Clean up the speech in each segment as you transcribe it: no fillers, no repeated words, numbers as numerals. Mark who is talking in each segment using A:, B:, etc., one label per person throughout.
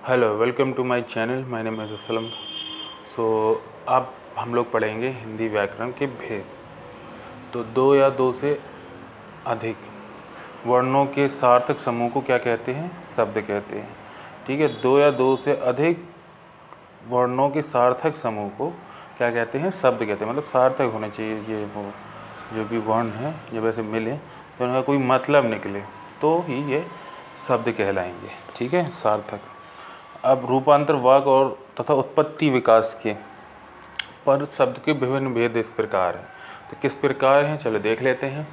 A: Hello, welcome to my channel. My name is Aslam. So अब हम लोग पढ़ेंगे हिंदी व्याकरण के भेद। तो दो या दो से अधिक वर्णों के सार्थक समूह को क्या कहते हैं? शब्द कहते हैं। ठीक है, दो या दो से अधिक वर्णों के सार्थक समूह को क्या कहते हैं? शब्द कहते हैं। मतलब सार्थक होने चाहिए, ये वो जो भी वर्ण है जब ऐसे मिले तो उनका कोई मतलब निकले तो ही ये शब्द कहलाएंगे। ठीक है, सार्थक। अब रूपांतर वाक और तथा उत्पत्ति विकास के पर शब्द के विभिन्न भेद इस प्रकार हैं। तो किस प्रकार हैं, चलो देख लेते हैं।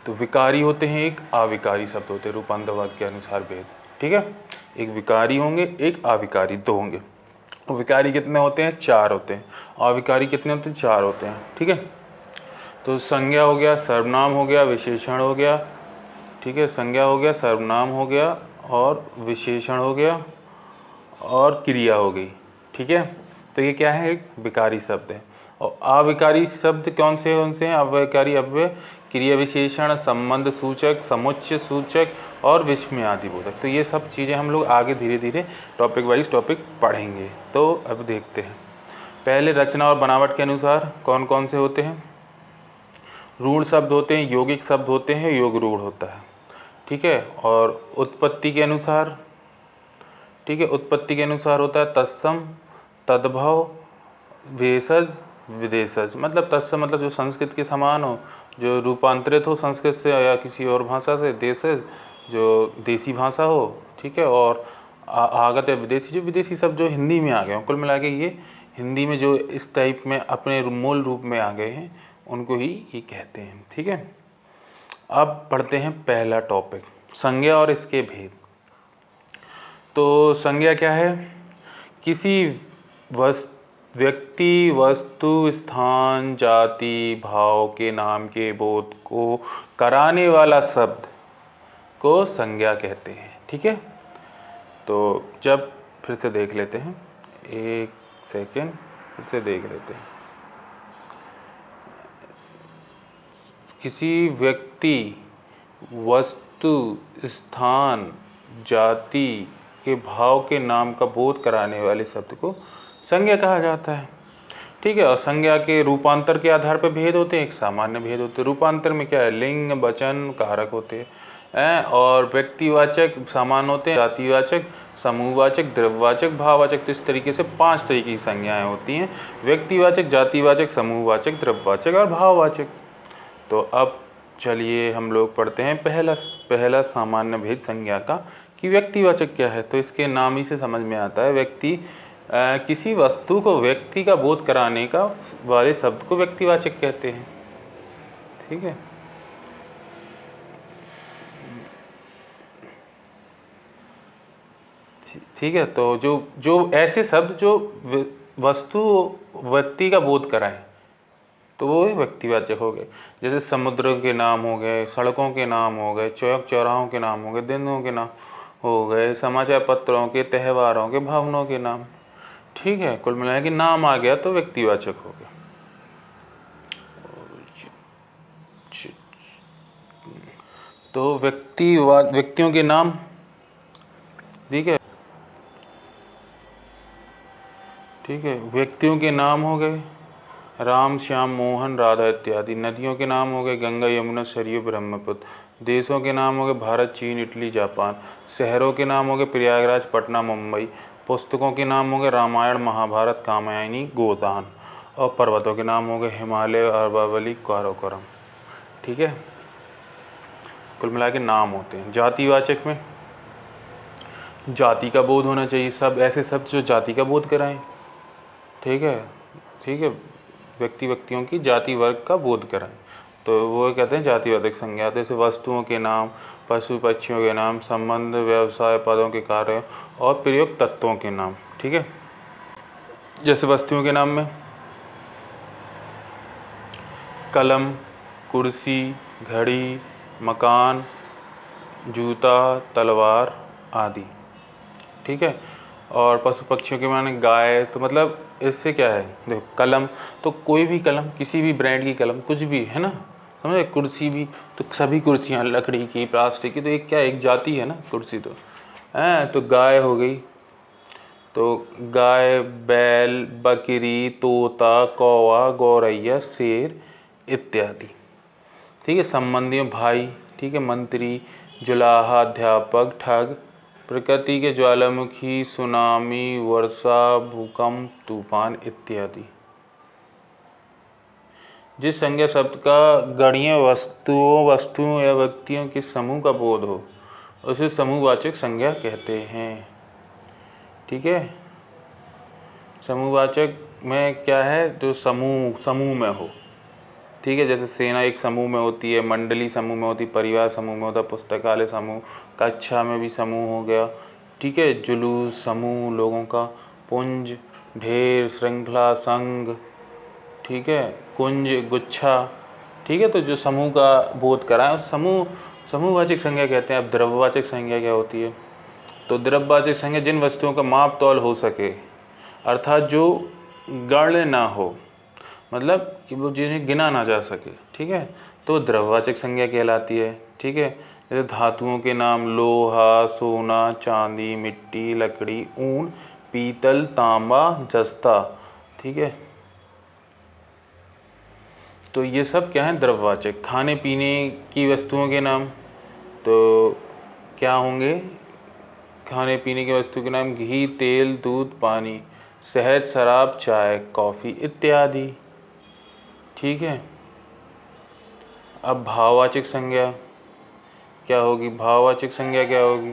A: तो विकारी होते हैं, एक अविकारी शब्द होते हैं रूपांतर वाक के अनुसार भेद। ठीक है, एक विकारी होंगे, एक अविकारी, दो होंगे। विकारी कितने होते हैं? 4 होते हैं। अविकारी कितने होते हैं? 4 होते हैं। ठीक है, तो संज्ञा हो गया, सर्वनाम हो गया, विशेषण हो गया। ठीक है, संज्ञा हो गया, सर्वनाम हो गया और विशेषण हो गया और क्रिया हो गई। ठीक है, तो ये क्या है? एक विकारी शब्द है। और अविकारी शब्द कौन से हैं? अविकारी अव्यय, क्रिया विशेषण, संबंध सूचक, समुच्चय सूचक और विस्मय आदि बोधक। तो ये सब चीज़ें हम लोग आगे धीरे धीरे टॉपिक वाइज टॉपिक पढ़ेंगे। तो अब देखते हैं। पहले रचना और बनावट के अनुसार कौन कौन से होते हैं? रूढ़ शब्द होते हैं, यौगिक शब्द होते हैं, योग रूढ़ होता है। ठीक है, और उत्पत्ति के अनुसार, ठीक है, उत्पत्ति के अनुसार होता है तत्सम, तद्भव, भेषज, विदेशज। मतलब तत्सम मतलब जो संस्कृत के समान हो, जो रूपांतरित हो संस्कृत से या किसी और भाषा से। देशज जो देसी भाषा हो। ठीक है, और आगत या विदेशी, जो विदेशी शब्द जो हिंदी में आ गए हो। कुल मिला के ये हिंदी में जो इस टाइप में अपने मूल रूप में आ गए हैं उनको ही ये कहते हैं। ठीक है, अब पढ़ते हैं पहला टॉपिक, संज्ञा और इसके भेद। तो संज्ञा क्या है? किसी व्यक्ति, वस्तु, स्थान, जाति, भाव के नाम के बोध को कराने वाला शब्द को संज्ञा कहते हैं। ठीक है, तो जब फिर से देख लेते हैं, एक सेकेंड, फिर से देख लेते हैं। किसी व्यक्ति, वस्तु, स्थान, जाति के भाव के नाम का बोध कराने वाले शब्द को संज्ञा कहा जाता है। ठीक है, और संज्ञा के रूपांतर के आधार पर भेद होते हैं। एक सामान्य भेद होते हैं। रूपांतर में क्या है? लिंग, वचन, कारक होते हैं। और व्यक्तिवाचक सामान्य होते हैं, जातिवाचक, समूहवाचक, द्रव्यवाचक, भाववाचक। तो इस तरीके से 5 तरीके की संज्ञाएं होती हैं: व्यक्तिवाचक, जातिवाचक, समूहवाचक, द्रव्यवाचक और भाववाचक। तो अब चलिए हम लोग पढ़ते हैं पहला सामान्य भेद संज्ञा का, कि व्यक्तिवाचक क्या है। तो इसके नाम ही से समझ में आता है। व्यक्ति किसी वस्तु को व्यक्ति का बोध कराने का वाले शब्द को व्यक्तिवाचक कहते हैं। ठीक है, ठीक है, तो जो ऐसे शब्द जो वस्तु व्यक्ति का बोध कराएं तो वो व्यक्तिवाचक हो गए। जैसे समुद्र के नाम हो गए, सड़कों के नाम हो गए, चौक चौराहों के नाम हो गए, दिनों के नाम हो गए, समाचार पत्रों के, त्योहारों के, भवनों के नाम। ठीक है, कुल मिला के नाम आ गया तो व्यक्तिवाचक हो गया। तो व्यक्तियों के नाम, ठीक है, ठीक है, व्यक्तियों के नाम हो गए राम, श्याम, मोहन, राधा इत्यादि। नदियों के नाम हो गए गंगा, यमुना, सरयू, ब्रह्मपुत्र। देशों के नाम हो गए भारत, चीन, इटली, जापान। शहरों के नाम हो गए प्रयागराज, पटना, मुंबई। पुस्तकों के नाम हो गए रामायण, महाभारत, कामायनी, गोदान। और पर्वतों के नाम हो गए हिमालय, अरवली, काराकोरम। ठीक है, कुल मिला के नाम होते हैं। जातिवाचक में जाति का बोध होना चाहिए। सब ऐसे शब्द जो जाति का बोध कराएं। ठीक है, ठीक है, व्यक्तियों की जाति वर्ग का बोध कराएं तो वो कहते हैं जातिवाचक संज्ञा। जैसे वस्तुओं के नाम, पशु पक्षियों के नाम, संबंध, व्यवसाय, पदों के कार्य और प्रयोग तत्वों के नाम। ठीक है, जैसे वस्तुओं के नाम में कलम, कुर्सी, घड़ी, मकान, जूता, तलवार आदि। ठीक है, और पशु पक्षियों के माने गाय। तो मतलब इससे क्या है, देखो कलम तो कोई भी कलम, किसी भी ब्रांड की कलम, कुछ भी है ना, समझे। कुर्सी भी तो सभी कुर्सियाँ लकड़ी की, प्लास्टिक की, तो एक क्या, एक जाति है ना कुर्सी। तो है तो गाय हो गई, तो गाय, बैल, बकरी, तोता, कौवा, गौरैया, शेर इत्यादि। ठीक है। संबंधी में भाई, ठीक है, मंत्री, जुलाहा, अध्यापक, ठग, प्रकृति के ज्वालामुखी, सुनामी, वर्षा, भूकंप, तूफान इत्यादि। जिस संज्ञा शब्द का गणीय वस्तुओं या व्यक्तियों के समूह का बोध हो उसे समूहवाचक संज्ञा कहते हैं। ठीक है। समूहवाचक में क्या है, जो समूह में हो। ठीक है। जैसे सेना एक समूह में होती है, मंडली समूह में होती, परिवार समूह में होता, पुस्तकालय समूह, कक्षा में भी समूह हो गया। ठीक है। जुलूस समूह लोगों का, पुंज ढेर, श्रृंखला संघ, ठीक है, कुंज गुच्छा। ठीक है। तो जो समूह का बोध कराएं समूहवाचक संज्ञा कहते हैं। अब द्रव्यवाचक संज्ञा क्या होती है? तो द्रव्यवाचक संज्ञा जिन वस्तुओं का माप तौल हो सके, अर्थात जो गण्य ना हो, मतलब कि वो जिन्हें गिना ना जा सके। ठीक है। तो द्रव्यवाचक संज्ञा कहलाती है। ठीक है। जैसे धातुओं के नाम लोहा, सोना, चांदी, मिट्टी, लकड़ी, ऊन, पीतल, तांबा, जस्ता। ठीक है। तो ये सब क्या है, द्रव्यवाचक। खाने पीने की वस्तुओं के नाम तो क्या होंगे? खाने पीने की वस्तु के नाम घी, तेल, दूध, पानी, शहद, शराब, चाय, कॉफ़ी इत्यादि। ठीक है। अब भाववाचक संज्ञा क्या होगी? भाववाचक संज्ञा क्या होगी?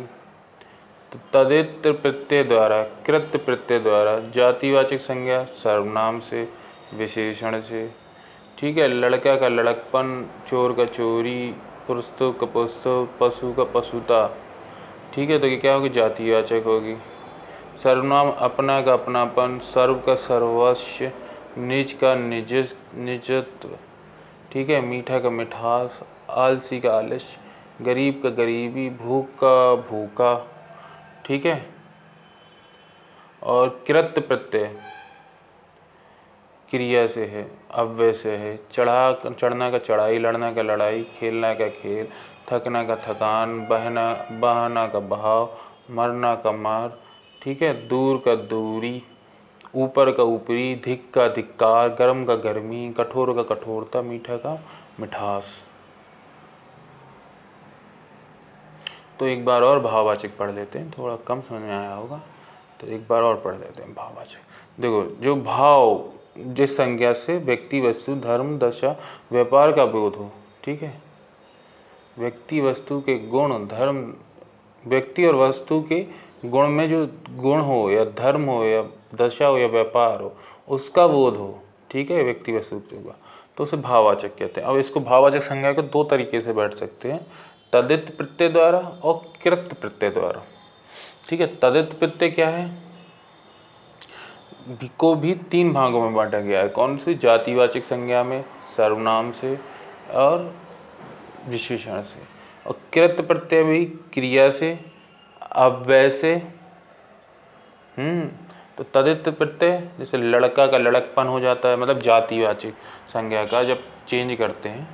A: तो तदित प्रत्यय द्वारा, कृत प्रत्यय द्वारा, जातिवाचक संज्ञा सर्वनाम से, विशेषण से। ठीक है। लड़का का लड़कपन, चोर का चोरी, पुस्तक का पुस्तक, पशु का पशुता। ठीक है। तो ये क्या होगी? जातिवाचक होगी। सर्वनाम अपना का अपनापन, सर्व का सर्वस्व, निज का निजत्व। ठीक है। मीठा का मिठास, आलसी का आलस्य, गरीब का गरीबी, भूख का भूखा। ठीक है। और कृत प्रत्यय क्रिया से है, अव्यय से है। चढ़ना का चढ़ाई, लड़ना का लड़ाई, खेलना का खेल, थकना का थकान, बहना का बहाव, मरना का मार। ठीक है। दूर का दूरी, ऊपर का ऊपरी, धिक का धिक्कार, गर्म का गर्मी, कठोर का कठोरता, मीठा का मिठास। तो एक बार और भाववाचक पढ़ लेते हैं, थोड़ा कम समझ में आया होगा तो एक बार और पढ़ लेते हैं भाववाचक। देखो, जो भाव जिस संज्ञा से व्यक्ति, वस्तु, धर्म, दशा, व्यापार का बोध हो। ठीक है। व्यक्ति वस्तु के गुण, धर्म, व्यक्ति और वस्तु के गुण में जो गुण हो या धर्म हो या दशा हो या व्यापार हो, उसका बोध हो। ठीक है। व्यक्ति वस्तु का, तो उसे भाववाचक कहते हैं। अब इसको भाववाचक संज्ञा को दो तरीके से बैठ सकते हैं, तदित प्रत्यय द्वारा और कृत प्रत्यय द्वारा। ठीक है। तदित प्रत्यय क्या है? को भी तीन भागों में बांटा गया है। कौन सी? जातिवाचक संज्ञा में, सर्वनाम से और विशेषण से। और कृत प्रत्यय भी क्रिया से, अव्यय से। तो तदित प्रत्यय जैसे लड़का का लड़कपन हो जाता है, मतलब जातिवाचक संज्ञा का जब चेंज करते हैं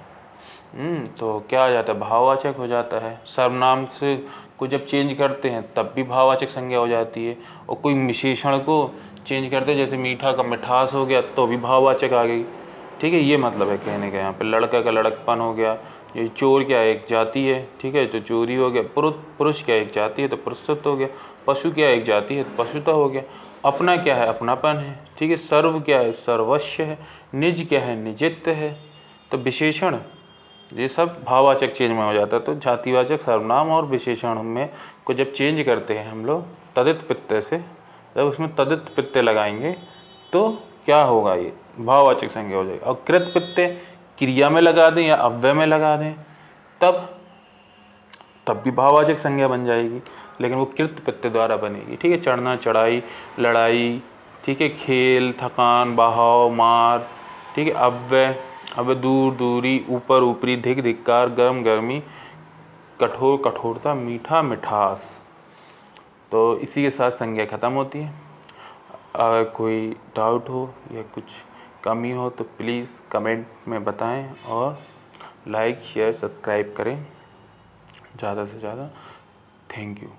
A: तो क्या आ जाता है? भाववाचक हो जाता है। सर्वनाम से को जब चेंज करते हैं तब भी भाववाचक संज्ञा हो जाती है। और कोई विशेषण को चेंज करते हैं, जैसे मीठा का मिठास हो गया, तो भी भाववाचक आ गई। ठीक है। ये मतलब है कहने का यहाँ पे। लड़का का लड़कपन हो गया, ये चोर क्या है? एक जाति है। ठीक है। तो चोरी हो गया। पुरुष क्या है? एक जाति है, तो पुरुषत्व हो गया। पशु क्या है? एक जाति है, तो पशुता हो गया। अपना क्या है? अपनापन है। ठीक है। सर्व क्या है? सर्वस्व है। निज क्या है? निजित्व है। तो विशेषण, ये सब भाववाचक चेंज में हो जाता है। तो जातिवाचक, सर्वनाम और विशेषण में को जब चेंज करते हैं हम लोग तदित प्रत्यय से, जब उसमें तदित प्रत्यय लगाएंगे तो क्या होगा? ये भाववाचक संज्ञा हो जाएगी। और कृत प्रत्यय क्रिया में लगा दें या अव्यय में लगा दें तब भी भाववाचक संज्ञा बन जाएगी, लेकिन वो कृत प्रत्यय द्वारा बनेगी। ठीक है। चढ़ना, चढ़ाई, लड़ाई। ठीक है। खेल, थकान, बहाव, मार। ठीक है। अव्यय, अब दूर दूरी, ऊपर ऊपरी, धिक धिक्कार, गर्म गर्मी, कठोर कठोरता, मीठा मिठास। तो इसी के साथ संज्ञा खत्म होती है। अगर कोई डाउट हो या कुछ कमी हो तो प्लीज़ कमेंट में बताएं और लाइक शेयर सब्सक्राइब करें ज़्यादा से ज़्यादा। Thank you.